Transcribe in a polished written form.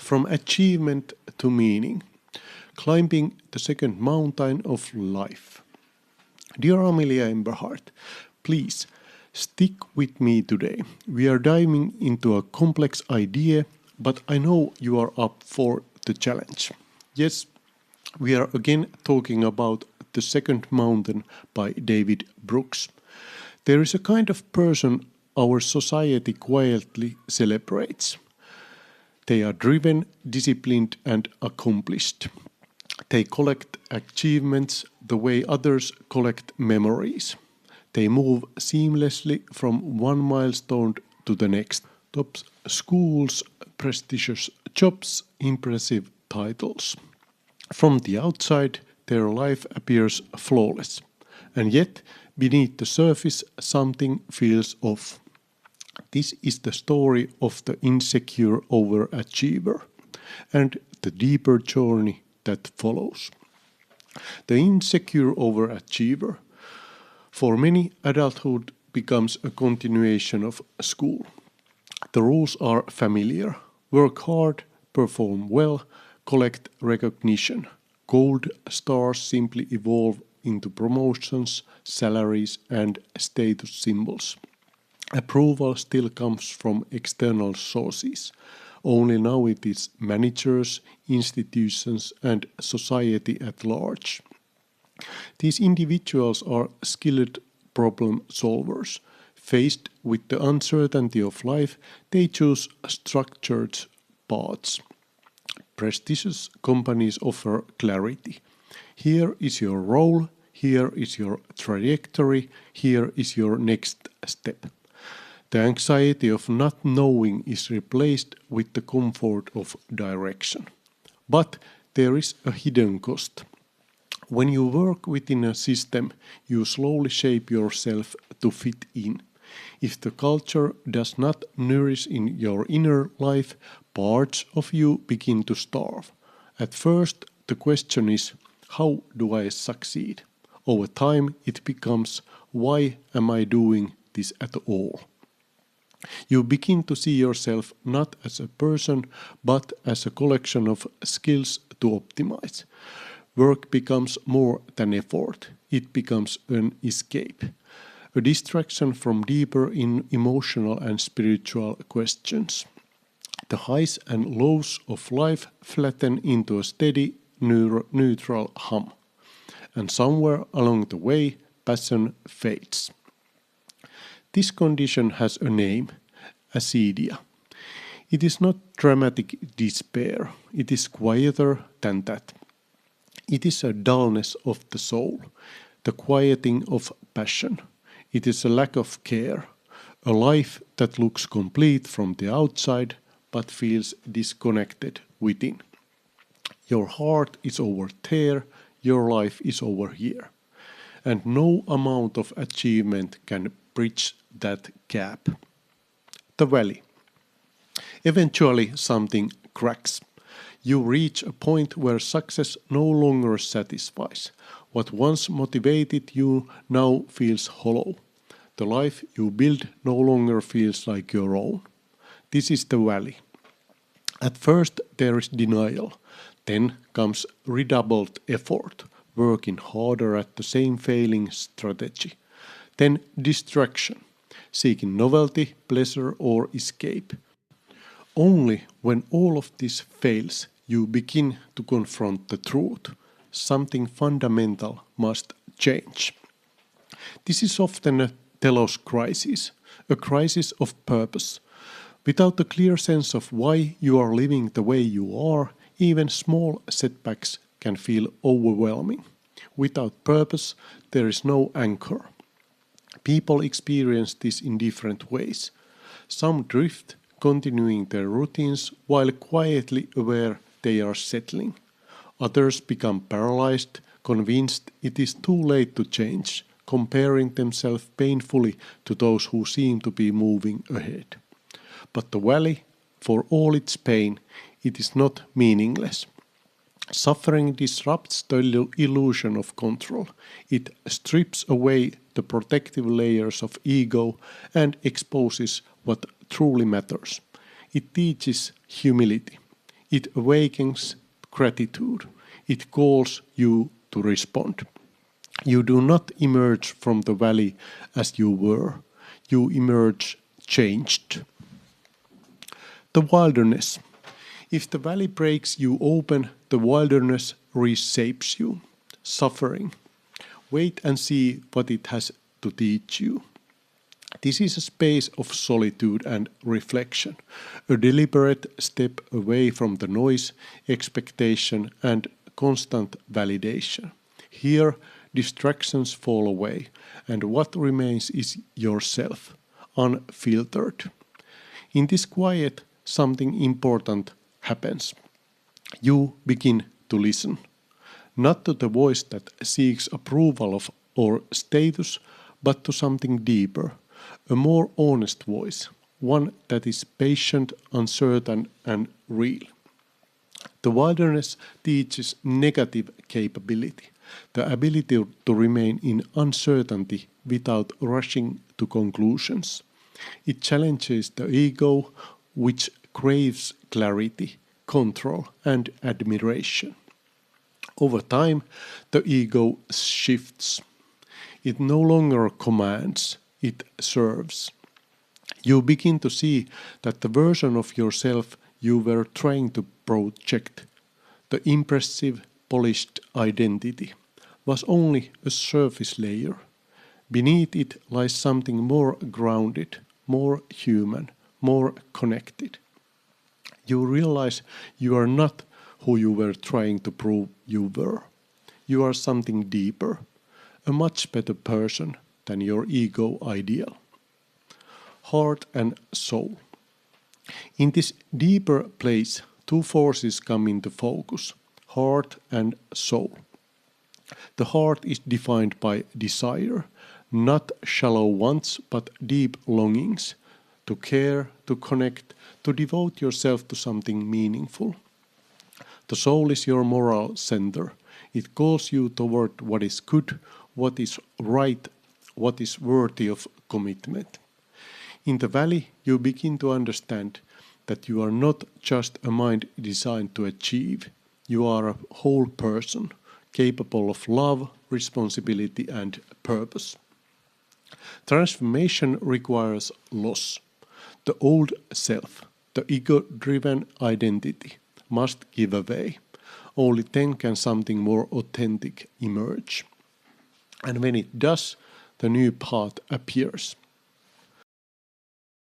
From achievement to meaning, climbing the second mountain of life. Dear Amelia Emberhart, please stick with me today. We are diving into a complex idea, but I know you are up for the challenge. Yes, we are again talking about The Second Mountain by David Brooks. There is a kind of person our society quietly celebrates. They are driven, disciplined, and accomplished. They collect achievements the way others collect memories. They move seamlessly from one milestone to the next. Top schools, prestigious jobs, impressive titles. From the outside, their life appears flawless. And yet, beneath the surface, something feels off. This is the story of the insecure overachiever and the deeper journey that follows. The insecure overachiever. For many, adulthood becomes a continuation of school. The rules are familiar. Work hard, perform well, collect recognition. Gold stars simply evolve into promotions, salaries, and status symbols. Approval still comes from external sources. Only now it is managers, institutions, and society at large. These individuals are skilled problem solvers. Faced with the uncertainty of life, they choose structured paths. Prestigious companies offer clarity. Here is your role, here is your trajectory, here is your next step. The anxiety of not knowing is replaced with the comfort of direction. But there is a hidden cost. When you work within a system, you slowly shape yourself to fit in. If the culture does not nourish in your inner life, parts of you begin to starve. At first, the question is, how do I succeed? Over time, it becomes, why am I doing this at all? You begin to see yourself not as a person, but as a collection of skills to optimize. Work becomes more than effort. It becomes an escape, a distraction from deeper emotional and spiritual questions. The highs and lows of life flatten into a steady, neutral hum. And somewhere along the way, passion fades. This condition has a name, acedia. It is not dramatic despair, it is quieter than that. It is a dullness of the soul, the quieting of passion. It is a lack of care, a life that looks complete from the outside but feels disconnected within. Your heart is over there, your life is over here. And no amount of achievement can bridge that gap. The valley. Eventually something cracks. You reach a point where success no longer satisfies. What once motivated you now feels hollow. The life you build no longer feels like your own. This is the valley. At first there is denial. Then comes redoubled effort, working harder at the same failing strategy. Then distraction, seeking novelty, pleasure, or escape. Only when all of this fails, you begin to confront the truth. Something fundamental must change. This is often a telos crisis, a crisis of purpose. Without a clear sense of why you are living the way you are, even small setbacks can feel overwhelming. Without purpose, there is no anchor. People experience this in different ways. Some drift, continuing their routines while quietly aware they are settling. Others become paralyzed, convinced it is too late to change, comparing themselves painfully to those who seem to be moving ahead. But the valley, for all its pain, it is not meaningless. Suffering disrupts the illusion of control. It strips away the protective layers of ego and exposes what truly matters. It teaches humility. It awakens gratitude. It calls you to respond. You do not emerge from the valley as you were. You emerge changed. The wilderness. If the valley breaks you open, the wilderness reshapes you. Suffering. Wait and see what it has to teach you. This is a space of solitude and reflection, a deliberate step away from the noise, expectation, and constant validation. Here, distractions fall away, and what remains is yourself, unfiltered. In this quiet, something important happens. You begin to listen, not to the voice that seeks approval of or status, but to something deeper, a more honest voice, one that is patient, uncertain, and real. The wilderness teaches negative capability, the ability to remain in uncertainty without rushing to conclusions. It challenges the ego, which craves clarity, control, and admiration. Over time, the ego shifts. It no longer commands, it serves. You begin to see that the version of yourself you were trying to project, the impressive, polished identity, was only a surface layer. Beneath it lies something more grounded, more human, more connected. You realize you are not who you were trying to prove you were. You are something deeper, a much better person than your ego ideal. Heart and soul. In this deeper place, two forces come into focus, heart and soul. The heart is defined by desire, not shallow wants, but deep longings, to care, to connect, to devote yourself to something meaningful. The soul is your moral center. It calls you toward what is good, what is right, what is worthy of commitment. In the valley, you begin to understand that you are not just a mind designed to achieve. You are a whole person, capable of love, responsibility, and purpose. Transformation requires loss. The old self, the ego-driven identity, must give away. Only then can something more authentic emerge. And when it does, the new path appears.